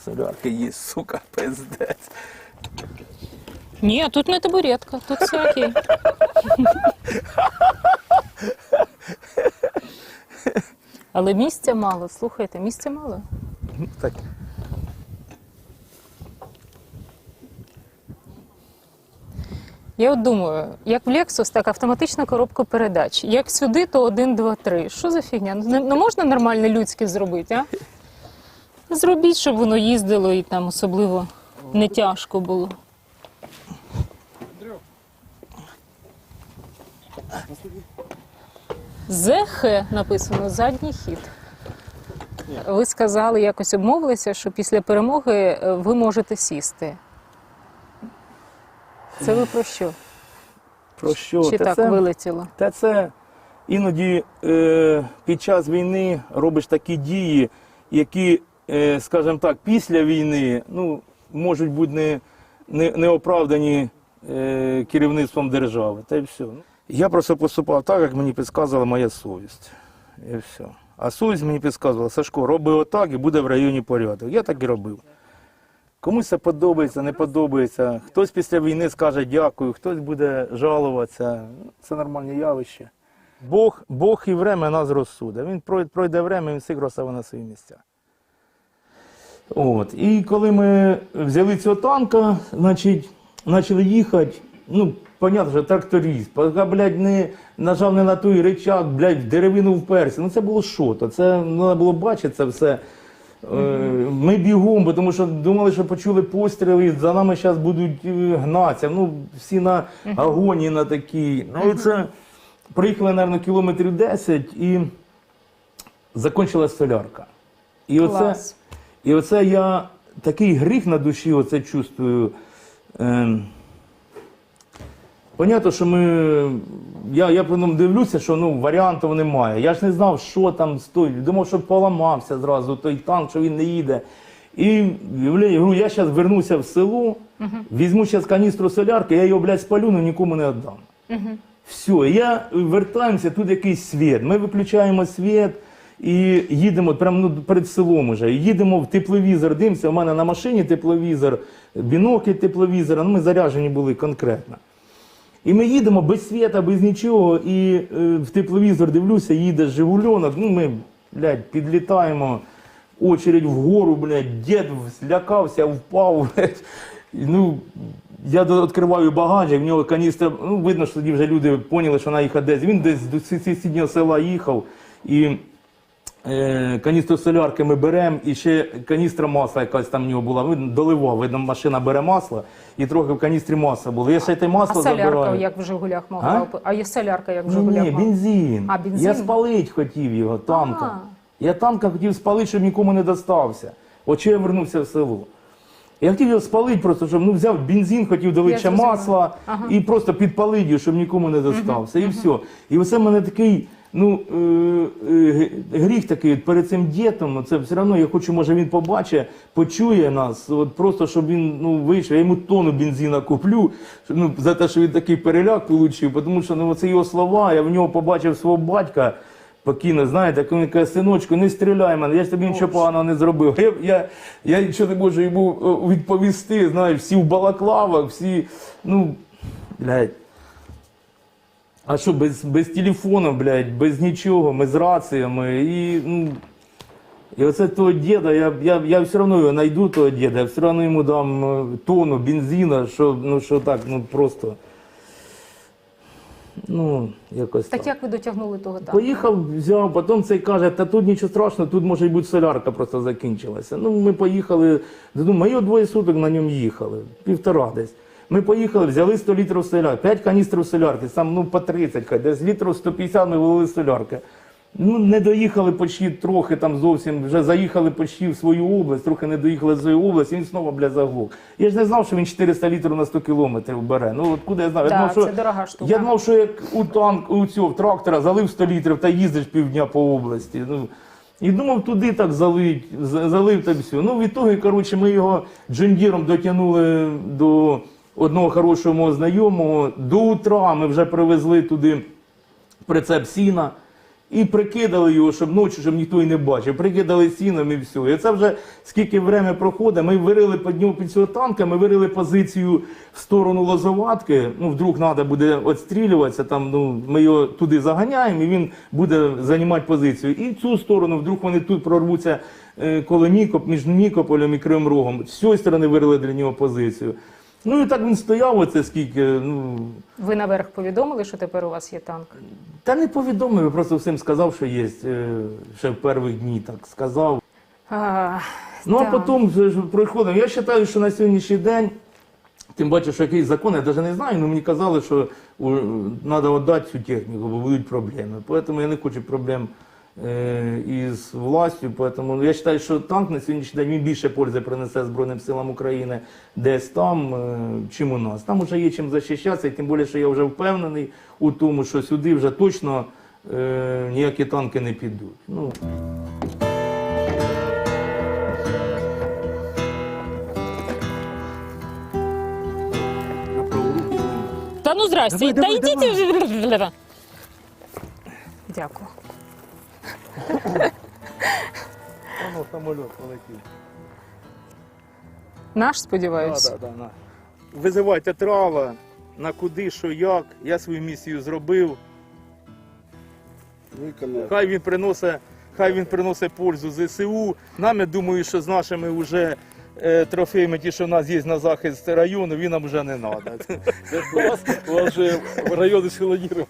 солярки є, сука, пиздець. Ні, тут не табуретка, тут все окей. Але місця мало, слухайте, місця мало. Так. Я от думаю, як в Lexus, так автоматична коробка передач. Як сюди, то 1, 2, 3. Що за фігня? Не можна нормально людське зробити, а? Зробіть, щоб воно їздило і там особливо не тяжко було. ЗХ написано, задній хід. Ви сказали, якось обмовилися, що після перемоги ви можете сісти. Це ви про що? Про що? Чи так вилетіло? Та це іноді під час війни робиш такі дії, які, скажімо так, після війни, ну, можуть бути не оправдані керівництвом держави. Та й все. Я просто поступав так, як мені підказувала моя совість. І все. А совість мені підказувала: Сашко, роби отак і буде в районі порядок. Я так і робив. Комусь це подобається, не подобається. Хтось після війни скаже дякую, хтось буде жалуватися. Це нормальне явище. Бог і время нас розсуде. Він пройде время, він всіх розставив на свої місця. От. І коли ми взяли цього танка, значить, почали їхати, ну, понятно, що тракторист, поки, блядь, не нажав не на той рычаг, блядь, в деревину вперся. Ну це було що-то, це треба було бачити це все. Ми бігом, тому що думали, що почули постріли, за нами зараз будуть гнатися. Ну, всі на агонії на такій. Ну, і це приїхали, мабуть, кілометрів 10 і закінчилась солярка. І оце я такий гріх на душі оце чувствую. Понятно, що я потім дивлюся, що ну, варіантів немає. Я ж не знав, що там стоїть. Думав, що поламався зразу той танк, що він не їде. І говорю, я зараз вернуся в село, візьму зараз каністру солярки, я його, блядь, спалю, але нікому не віддам. Все, я вертаємося, тут якийсь світ. Ми виключаємо світ і їдемо прямо перед селом уже. Їдемо в тепловізор, дивимося, у мене на машині тепловізор, бінокль тепловізора, ну ми заряджені були конкретно. І ми їдемо без світа, без нічого, і в тепловізор дивлюся, їде «Жигульонок», ну ми, блядь, підлітаємо, очередь вгору, блядь, дід злякався, впав, блядь. Ну, я відкриваю багажник, в нього каністра, ну видно, що тоді вже люди поняли, що вона їхала десь. Він десь до сусіднього села їхав, і каністру солярки ми беремо, і ще каністра масла якась там в нього була. Видно, доливав, видно, машина бере масло, і трохи в каністрі масла було. Я ще те масло забираю. А солярка як в «Жигулях» могла? А є солярка як в «Жигулях» Ні, могла? бензин. А, бензин? Я спалити хотів його, танка. Я танка хотів спалити, щоб нікому не достався. От що я вернувся в село. Я хотів його спалити просто, щоб взяв бензин, хотів долити ще масла і просто підпалити його, щоб нікому не достався. І все. І оце в мене такий, ну, гріх такий перед цим дітом, це все одно я хочу, може він побачить, почує нас, от просто щоб він вийшов, я йому тонну бензина куплю, за те, що він такий переляк отримав, тому що це його слова, я в нього побачив свого батька, покійно, знаєте, він каже: синочку, не стріляй мене, я ж тобі нічого поганого не зробив. Я нічого не можу йому відповісти, знаєш, всі в балаклавах, всі, ну, блядь. А що, без телефону, блядь, без нічого, ми з раціями, і оце того діда, я все одно його знайду, того діда, я все одно йому дам тонну бензина, що так, просто, якось так. Так як ви дотягнули того танка? Поїхав, взяв, потім цей каже: та тут нічого страшного, тут може бути солярка просто закінчилася. Ну, ми поїхали, ми його 2 суток на ньому їхали, 1,5 десь. Ми поїхали, взяли 100 літрів солярки, 5 каністрів солярки, сам по 30, десь літрів 150 ми вилили солярки. Ну, не доїхали почти трохи там зовсім, вже заїхали почти в свою область, трохи не доїхали в свою область, і він знову, блядь, заглох. Я ж не знав, що він 400 літрів на 100 кілометрів бере. Ну, откуда я знав? Так, це дорога штука. Я думав, що як у цього трактора залив 100 літрів та їздиш півдня по області. І думав, туди так залив так все. Ну, в ітогі, коротше, ми його джондіром дотягнули до одного хорошого мого знайомого. До утра ми вже привезли туди прицеп сіна. і прикидали його, щоб ночі, щоб ніхто і не бачив. Прикидали сіном і все. І це вже скільки время проходить, ми вирили під цього танка, ми вирили позицію в сторону Лозоватки, ну, вдруг треба буде відстрілюватися, там, ну, ми його туди заганяємо, і він буде займати позицію. І в цю сторону, вдруг вони тут прорвуться коло між Нікополем і Кривим Рогом. З цієї сторони вирили для нього позицію. Ну і так він стояв оце скільки, ну... Ви наверх повідомили, що тепер у вас є танк? Та не повідомив, я просто всім сказав, що є, ще в перших дні так сказав. Ну, а потім ж приходимо. Я вважаю, що на сьогоднішній день, тим бачу, що якийсь закон, я навіть не знаю, але мені казали, що треба віддати цю техніку, бо будуть проблеми. Тому я не хочу проблем із властю. Тому я вважаю, що танк на сьогоднішній день він більше пользи принесе Збройним силам України десь там, чим у нас. Там вже є чим захищатися, і тим більше, що я вже впевнений у тому, що сюди вже точно ніякі танки не підуть. Ну. Та ну здрасте, Давай, та давай, йдіть. Дякую. Воно самоліт полетів. Наш, сподіваюся. Да. Визивайте трала, на куди, що, як. Я свою місію зробив. Хай він приносить пользу ЗСУ. Нам, я думаю, що з нашими вже трофеями, ті, що в нас є на захист району, він нам вже не треба. У вас же район ешелонирован.